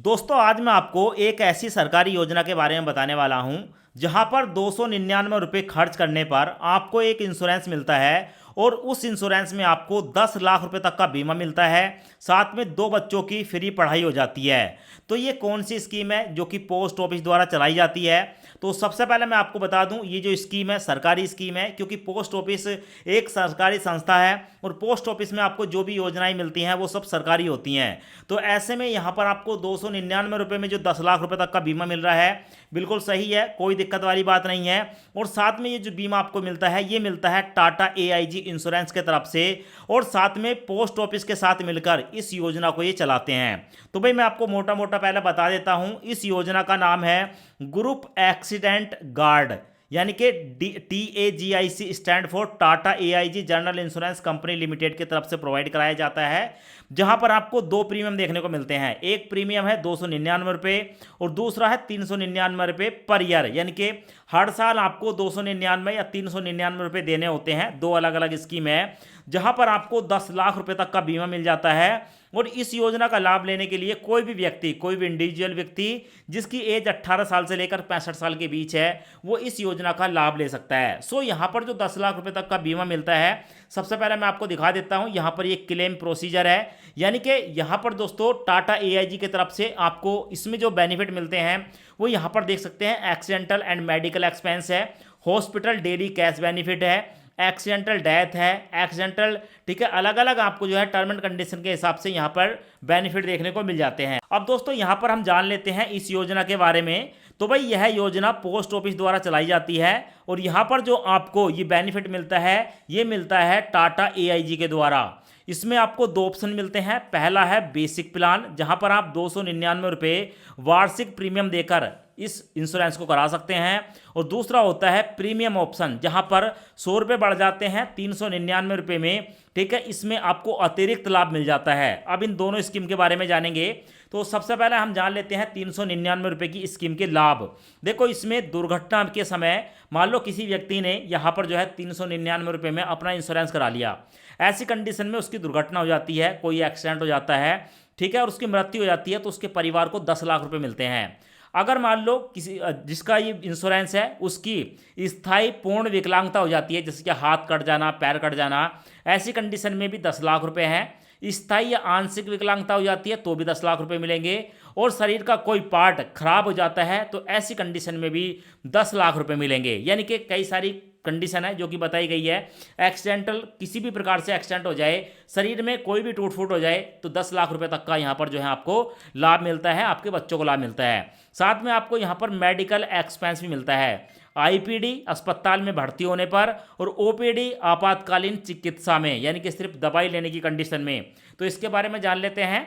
दोस्तों आज मैं आपको एक ऐसी सरकारी योजना के बारे में बताने वाला हूं जहां पर 299 रुपये खर्च करने पर आपको एक इंश्योरेंस मिलता है और उस इंश्योरेंस में आपको 10 लाख रुपए तक का बीमा मिलता है। साथ में 2 बच्चों की फ्री पढ़ाई हो जाती है। तो ये कौन सी स्कीम है जो कि पोस्ट ऑफिस द्वारा चलाई जाती है? तो सबसे पहले मैं आपको बता दूं ये जो स्कीम है सरकारी स्कीम है, क्योंकि पोस्ट ऑफिस एक सरकारी संस्था है और पोस्ट ऑफिस में आपको जो भी योजनाएं मिलती हैं वो सब सरकारी होती हैं। तो ऐसे में यहाँ पर आपको 299 रुपये में जो 10 लाख रुपए तक का बीमा मिल रहा है बिल्कुल सही है, कोई दिक्कत वाली बात नहीं है। और साथ में ये जो बीमा आपको मिलता है ये मिलता है टाटा एआईजी इंश्योरेंस के तरफ से, और साथ में पोस्ट ऑफिस के साथ मिलकर इस योजना को ये चलाते हैं। तो भाई मैं आपको मोटा मोटा पहले बता देता हूं, इस योजना का नाम है ग्रुप एक्सीडेंट गार्ड, यानी कि TAGIC stand for Tata AIG general insurance company limited की तरफ से प्रोवाइड कराया जाता है। जहां पर आपको 2 प्रीमियम देखने को मिलते हैं। एक प्रीमियम है 299 रुपये और दूसरा है 399 रुपये पर ईयर, यानी कि हर साल आपको 299 या 399 रुपये देने होते हैं। 2 अलग अलग स्कीम है जहां पर आपको 10 लाख रुपए तक का बीमा मिल जाता है। और इस योजना का लाभ लेने के लिए कोई भी व्यक्ति, कोई भी इंडिविजुअल व्यक्ति जिसकी एज 18 साल से लेकर 65 साल के बीच है वो इस योजना का लाभ ले सकता है। सो यहाँ पर जो 10 लाख रुपए तक का बीमा मिलता है, सबसे पहले मैं आपको दिखा देता हूँ। यहाँ पर ये क्लेम प्रोसीजर है, यानी कि यहाँ पर दोस्तों टाटा एआईजी की तरफ से आपको इसमें जो बेनिफिट मिलते हैं वो यहाँ पर देख सकते हैं। एक्सीडेंटल एंड मेडिकल एक्सपेंस है, हॉस्पिटल डेली कैश बेनिफिट है, एक्सीडेंटल डेथ है, एक्सीडेंटल, ठीक है, अलग अलग आपको जो है टर्म एंड कंडीशन के हिसाब से यहाँ पर बेनिफिट देखने को मिल जाते हैं। अब दोस्तों यहाँ पर हम जान लेते हैं इस योजना के बारे में। तो भाई यह योजना पोस्ट ऑफिस द्वारा चलाई जाती है और यहाँ पर जो आपको ये बेनिफिट मिलता है ये मिलता है टाटा एआईजी के द्वारा। इसमें आपको 2 ऑप्शन मिलते हैं। पहला है बेसिक प्लान, जहां पर आप 299 रुपये वार्षिक प्रीमियम देकर इस इंश्योरेंस को करा सकते हैं। और दूसरा होता है प्रीमियम ऑप्शन, जहां पर 100 रुपये बढ़ जाते हैं 399 रुपये में, ठीक है। इसमें आपको अतिरिक्त लाभ मिल जाता है। अब इन दोनों स्कीम के बारे में जानेंगे। तो सबसे पहले हम जान लेते हैं 399 रुपये की स्कीम के लाभ। देखो इसमें दुर्घटना के समय मान लो किसी व्यक्ति ने यहाँ पर जो है 399 रुपये में अपना इंश्योरेंस करा लिया। ऐसी कंडीशन में उसकी दुर्घटना हो जाती है, कोई एक्सीडेंट हो जाता है, ठीक है, और उसकी मृत्यु हो जाती है, तो उसके परिवार को 10 लाख रुपए मिलते हैं। अगर मान लो किसी जिसका ये इंश्योरेंस है उसकी स्थायी पूर्ण विकलांगता हो जाती है, जैसे कि हाथ कट जाना, पैर कट जाना, ऐसी कंडीशन में भी 10 लाख रुपए हैं। स्थायी या आंशिक विकलांगता हो जाती है तो भी 10 लाख रुपए मिलेंगे। और शरीर का कोई पार्ट खराब हो जाता है तो ऐसी कंडीशन में भी 10 लाख रुपए मिलेंगे। यानी कि कई सारी कंडीशन है जो कि बताई गई है। एक्सीडेंटल, किसी भी प्रकार से एक्सीडेंट हो जाए, शरीर में कोई भी टूट फूट हो जाए तो 10 लाख रुपए तक का यहाँ पर जो है आपको लाभ मिलता है, आपके बच्चों को लाभ मिलता है। साथ में आपको यहाँ पर मेडिकल एक्सपेंस भी मिलता है। आईपीडी अस्पताल में भर्ती होने पर और ओपीडी आपातकालीन चिकित्सा में, यानी कि सिर्फ दवाई लेने की कंडीशन में। तो इसके बारे में जान लेते हैं।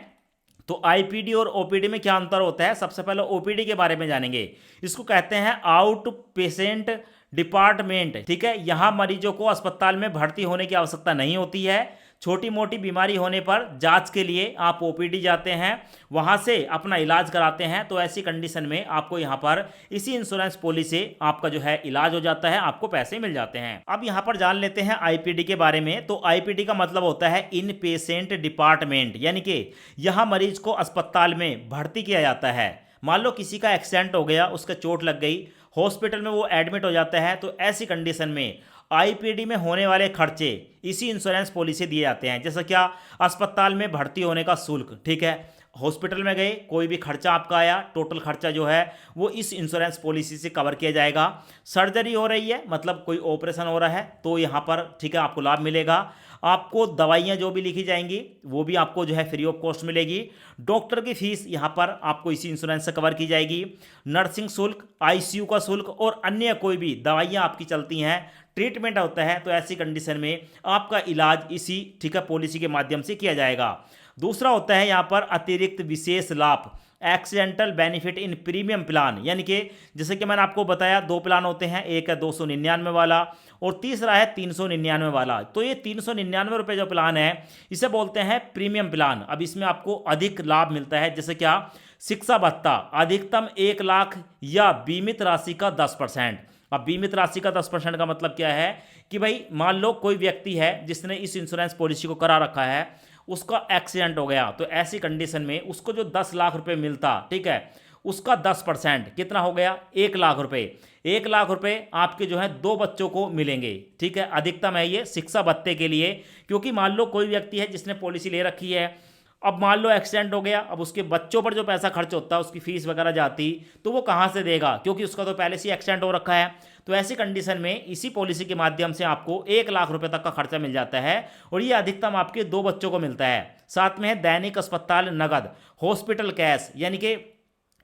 तो आईपीडी और ओपीडी में क्या अंतर होता है? सबसे पहले ओपीडी के बारे में जानेंगे। इसको कहते हैं आउट पेशेंट डिपार्टमेंट, ठीक है। यहां मरीजों को अस्पताल में भर्ती होने की आवश्यकता नहीं होती है। छोटी मोटी बीमारी होने पर जांच के लिए आप ओपीडी जाते हैं, वहां से अपना इलाज कराते हैं। तो ऐसी कंडीशन में आपको यहां पर इसी इंश्योरेंस पॉलिसी से आपका जो है इलाज हो जाता है, आपको पैसे मिल जाते हैं। अब यहां पर जान लेते हैं आईपीडी के बारे में। तो आईपीडी का मतलब होता है इन पेशेंट डिपार्टमेंट, यानी कि यहां मरीज को अस्पताल में भर्ती किया जाता है। मान लो किसी का एक्सीडेंट हो गया, उसका चोट लग गई, हॉस्पिटल में वो एडमिट हो जाता है, तो ऐसी कंडीशन में आईपीडी में होने वाले खर्चे इसी इंश्योरेंस पॉलिसी दिए जाते हैं। जैसा क्या अस्पताल में भर्ती होने का शुल्क, ठीक है, हॉस्पिटल में गए, कोई भी खर्चा आपका आया, टोटल खर्चा जो है वो इस इंश्योरेंस पॉलिसी से कवर किया जाएगा। सर्जरी हो रही है, मतलब कोई ऑपरेशन हो रहा है, तो यहाँ पर ठीक है आपको लाभ मिलेगा। आपको दवाइयाँ जो भी लिखी जाएंगी वो भी आपको जो है फ्री ऑफ कॉस्ट मिलेगी। डॉक्टर की फीस यहाँ पर आपको इसी इंश्योरेंस से कवर की जाएगी। नर्सिंग शुल्क, आईसीयू का शुल्क और अन्य कोई भी दवाइयाँ आपकी चलती हैं, ट्रीटमेंट होता है, तो ऐसी कंडीशन में आपका इलाज इसी ठीक है पॉलिसी के माध्यम से किया जाएगा। दूसरा होता है यहाँ पर अतिरिक्त विशेष लाभ, accidental benefit in premium plan, यानी कि जैसे कि मैंने आपको बताया 2 प्लान होते हैं, एक है 299 वाला और तीसरा है 399 वाला। तो ये 399 रुपये जो प्लान है इसे बोलते हैं प्रीमियम प्लान। अब इसमें आपको अधिक लाभ मिलता है, जैसे क्या शिक्षा भत्ता अधिकतम 1 लाख या बीमित राशि का 10%। अब बीमित राशि का 10% का मतलब क्या है कि भाई मान लो कोई व्यक्ति है जिसने इस इंश्योरेंस पॉलिसी को करा रखा है उसका एक्सीडेंट हो गया, तो ऐसी कंडीशन में उसको जो 10 लाख रुपए मिलता, ठीक है, उसका 10% कितना हो गया, 1 लाख रुपए। 1 लाख रुपए आपके जो है 2 बच्चों को मिलेंगे, ठीक है। अधिकतम है ये शिक्षा भत्ते के लिए, क्योंकि मान लो कोई व्यक्ति है जिसने पॉलिसी ले रखी है, अब मान लो एक्सीडेंट हो गया, अब उसके बच्चों पर जो पैसा खर्च होता है, उसकी फीस वगैरह जाती, तो वो कहाँ से देगा, क्योंकि उसका तो पहले से एक्सीडेंट हो रखा है। तो ऐसी कंडीशन में इसी पॉलिसी के माध्यम से आपको 1 लाख रुपए तक का खर्चा मिल जाता है, और ये अधिकतम आपके 2 बच्चों को मिलता है। साथ में है दैनिक अस्पताल नगद, हॉस्पिटल कैश, यानी कि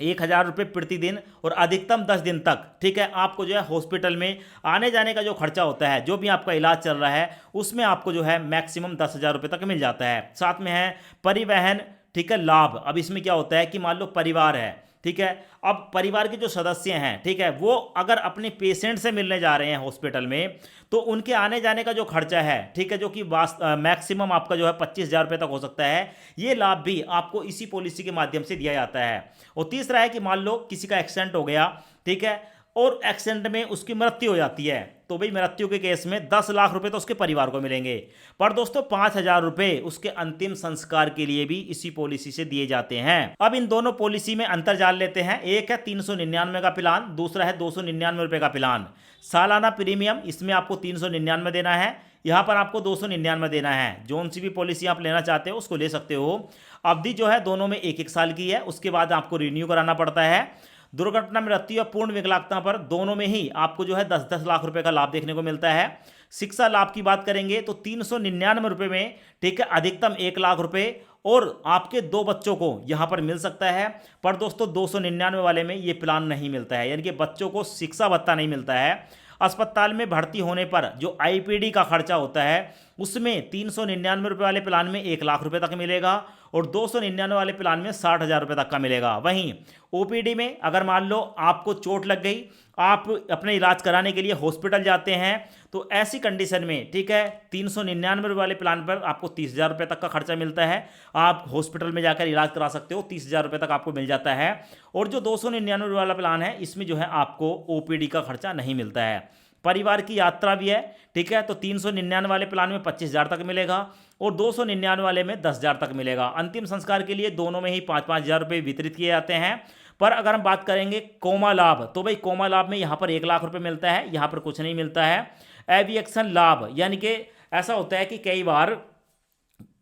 1,000 रुपये प्रतिदिन और अधिकतम 10 दिन तक, ठीक है। आपको जो है हॉस्पिटल में आने जाने का जो खर्चा होता है, जो भी आपका इलाज चल रहा है, उसमें आपको जो है मैक्सिमम 10,000 रुपये तक मिल जाता है। साथ में है परिवहन, ठीक है, लाभ। अब इसमें क्या होता है कि मान लो परिवार है, ठीक है, अब परिवार के जो सदस्य हैं, ठीक है, वो अगर अपने पेशेंट से मिलने जा रहे हैं हॉस्पिटल में, तो उनके आने जाने का जो खर्चा है, ठीक है, जो कि मैक्सिमम आपका जो है 25,000 रुपये तक हो सकता है, ये लाभ भी आपको इसी पॉलिसी के माध्यम से दिया जाता है। और तीसरा है कि मान लो किसी का एक्सीडेंट हो गया, ठीक है, और एक्सीडेंट में उसकी मृत्यु हो जाती है, तो भाई मृत्यु के केस में 10 लाख रुपए तो उसके परिवार को मिलेंगे, पर दोस्तों 5,000 रुपए उसके अंतिम संस्कार के लिए भी इसी पॉलिसी से दिए जाते हैं। अब इन दोनों पॉलिसी में अंतर जान लेते हैं। एक है 399 का प्लान, दूसरा है 299 रुपए का प्लान। सालाना प्रीमियम इसमें आपको 399 देना है, यहाँ पर आपको 299 देना है। जोन सी भी पॉलिसी आप लेना चाहते हो उसको ले सकते हो। अवधि जो है दोनों में 1-1 साल की है, उसके बाद आपको रिन्यू कराना पड़ता है। दुर्घटना, मृत्यु या पूर्ण विकलांगता पर दोनों में ही आपको जो है 10-10 लाख रुपए का लाभ देखने को मिलता है। शिक्षा लाभ की बात करेंगे तो 399 रुपये में, ठीक है, अधिकतम 1 लाख रुपए और आपके 2 बच्चों को यहां पर मिल सकता है। पर दोस्तों 299 वाले में ये प्लान नहीं मिलता है, यानी कि बच्चों को शिक्षा भत्ता नहीं मिलता है। अस्पताल में भर्ती होने पर जो आईपीडी का खर्चा होता है, उसमें 399 रुपये वाले प्लान में 1 लाख रुपए तक मिलेगा, और 299 वाले प्लान में 60,000 रुपये तक का मिलेगा। वहीं ओपीडी में अगर मान लो आपको चोट लग गई, आप अपने इलाज कराने के लिए हॉस्पिटल जाते हैं, तो ऐसी कंडीशन में, ठीक है, 399 रुपये वाले प्लान पर आपको 30,000 रुपये तक का खर्चा मिलता है। आप हॉस्पिटल में जाकर इलाज करा सकते हो, 30,000 रुपये तक आपको मिल जाता है। और जो 299 रुपये वाला प्लान है, इसमें जो है आपको ओपीडी का खर्चा नहीं मिलता है। परिवार की यात्रा भी है, ठीक है, तो 399 वाले प्लान में 25,000 तक मिलेगा, और 299 वाले में 10,000 तक मिलेगा। अंतिम संस्कार के लिए दोनों में ही 5-5 हज़ार रुपये वितरित किए जाते हैं। पर अगर हम बात करेंगे कोमा लाभ, तो भाई कोमा लाभ में यहाँ पर 1 लाख रुपये मिलता है, यहाँ पर कुछ नहीं मिलता है। एविएशन लाभ, यानी कि ऐसा होता है कि कई बार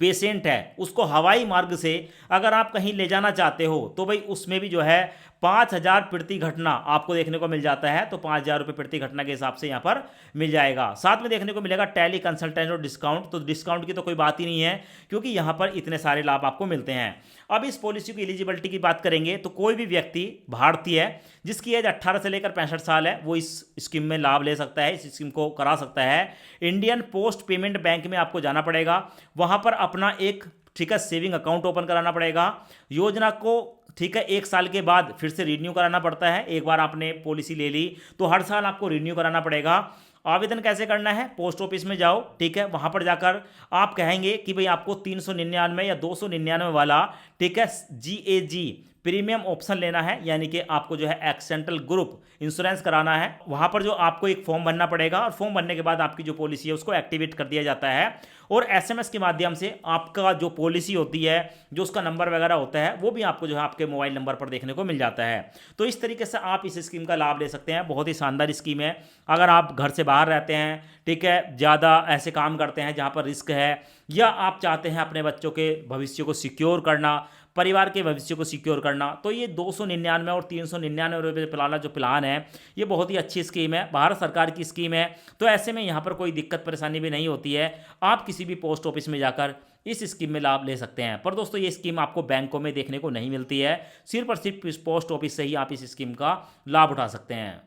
पेशेंट है उसको हवाई मार्ग से अगर आप कहीं ले जाना चाहते हो, तो भाई उसमें भी जो है 5,000 प्रति घटना आपको देखने को मिल जाता है। तो 5,000 रुपये प्रति घटना के हिसाब से यहाँ पर मिल जाएगा। साथ में देखने को मिलेगा टेली कंसल्टेंट और डिस्काउंट, तो डिस्काउंट की तो कोई बात ही नहीं है, क्योंकि यहाँ पर इतने सारे लाभ आपको मिलते हैं। अब इस पॉलिसी की एलिजिबिलिटी की बात करेंगे तो कोई भी व्यक्ति भारतीय है जिसकी एज 18 से लेकर 65 साल है, वो इस स्कीम में लाभ ले सकता है, इस स्कीम को करा सकता है। इंडियन पोस्ट पेमेंट बैंक में आपको जाना पड़ेगा, वहाँ पर अपना एक, ठीक है, सेविंग अकाउंट ओपन कराना पड़ेगा। योजना को, ठीक है, 1 साल के बाद फिर से रिन्यू कराना पड़ता है। एक बार आपने पॉलिसी ले ली तो हर साल आपको रिन्यू कराना पड़ेगा। आवेदन कैसे करना है, पोस्ट ऑफिस में जाओ, ठीक है, वहां पर जाकर आप कहेंगे कि भाई आपको 399 या 299 वाला, ठीक है, GAG प्रीमियम ऑप्शन लेना है, यानी कि आपको जो है एक्सीडेंटल ग्रुप इंश्योरेंस कराना है। वहां पर जो आपको एक फॉर्म भरना पड़ेगा, और फॉर्म भरने के बाद आपकी जो पॉलिसी है उसको एक्टिवेट कर दिया जाता है, और SMS के माध्यम से आपका जो पॉलिसी होती है, जो उसका नंबर वगैरह होता है, वो भी आपको जो है आपके मोबाइल नंबर पर देखने को मिल जाता है। तो इस तरीके से आप इस स्कीम का लाभ ले सकते हैं। बहुत ही शानदार स्कीम है। अगर आप घर से बाहर रहते हैं, ठीक है, ज़्यादा ऐसे काम करते हैं जहाँ पर रिस्क है, या आप चाहते हैं अपने बच्चों के भविष्य को सिक्योर करना, परिवार के भविष्य को सिक्योर करना, तो ये 299 और 399 रुपये वाला जो प्लान है, ये बहुत ही अच्छी स्कीम है, भारत सरकार की स्कीम है। तो ऐसे में यहाँ पर कोई दिक्कत परेशानी भी नहीं होती है, आप किसी भी पोस्ट ऑफिस में जाकर इस स्कीम में लाभ ले सकते हैं। पर दोस्तों ये स्कीम आपको बैंकों में देखने को नहीं मिलती है, सिर्फ और सिर्फ पोस्ट ऑफिस से ही आप इस स्कीम का लाभ उठा सकते हैं।